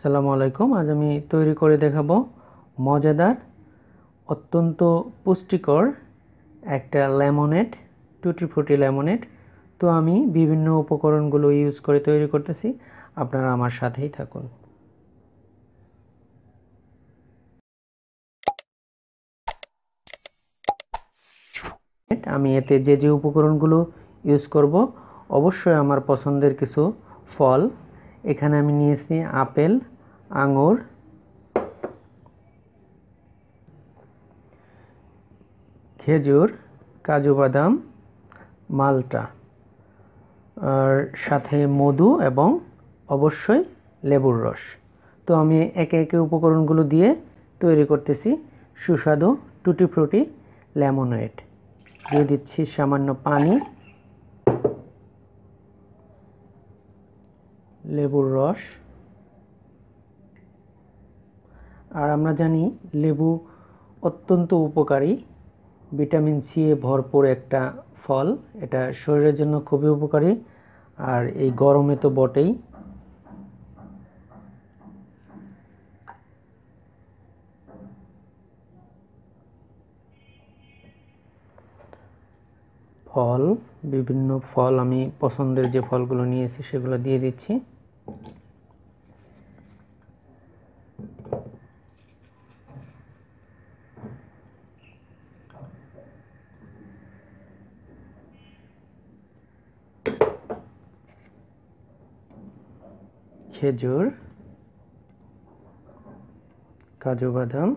আসসালামু আলাইকুম। আজ আমি তৈরি করে দেখাবো মজাদার অত্যন্ত পুষ্টিকর একটা লেমনেড, টুটি ফ্রুটি লেমনেড। তো আমি বিভিন্ন উপকরণগুলো ইউজ করে তৈরি করতেছি, আপনারা আমার সাথেই থাকুন। আমি এতে যে উপকরণগুলো ইউজ করব অবশ্যই আমার পছন্দের কিছু ফল। এখানে আমি নিয়েছি আপেল, আঙুর, খেজুর, কাজু বাদাম, মালটা, আর সাথে মধু এবং অবশ্যই লেবুর রস। তো আমি একে একে উপকরণগুলো দিয়ে তৈরি করতেছি সুস্বাদু টুটি ফ্রুটি লেমনেড। দিয়ে দিচ্ছি সামান্য পানি, লেবুর রস। আর আমরা জানি লেবু অত্যন্ত উপকারী, ভিটামিন সি এ ভরপুর একটা ফল। এটা শরীরের জন্য খুবই উপকারী, আর এই গরমে তো বটেই। ফল, বিভিন্ন ফল, আমি পছন্দের যে ফলগুলো নিয়েছি সেগুলো দিয়ে দিচ্ছি। খেজুর, কাজু বাদাম,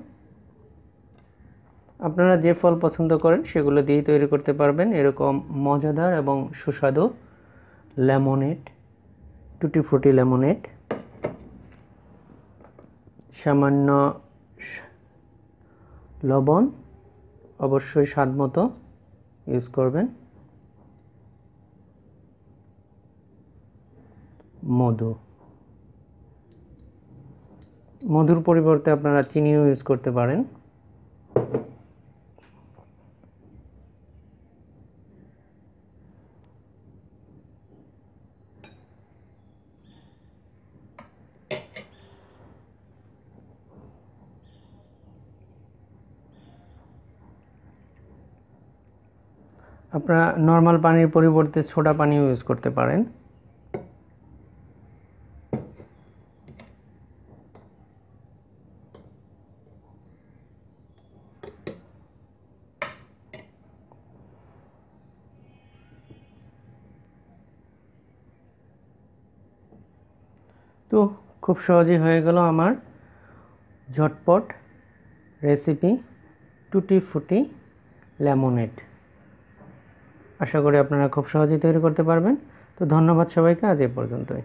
আপনারা যে ফল পছন্দ করেন সেগুলো দিয়েই তৈরি করতে পারবেন এরকম মজাদার এবং সুস্বাদু লেমনেড, টুটি ফ্রুটি লেমনেড। সামান্য লবণ, অবশ্যই স্বাদ মতো ইউজ করবেন। মধু, মধুর পরিবর্তে আপনারা চিনিও ইউজ করতে পারেন। আপনারা নর্মাল পানির পরিবর্তে সোডা পানিও ইউজ করতে পারেন। তো খুব সহজেই হয়ে গেল আমার ঝটপট রেসিপি টুটি ফ্রুটি লেমনেড। আশা করি আপনারা খুব সহজেই তৈরি করতে পারবেন। তো ধন্যবাদ সবাইকে, আজ এ পর্যন্তই।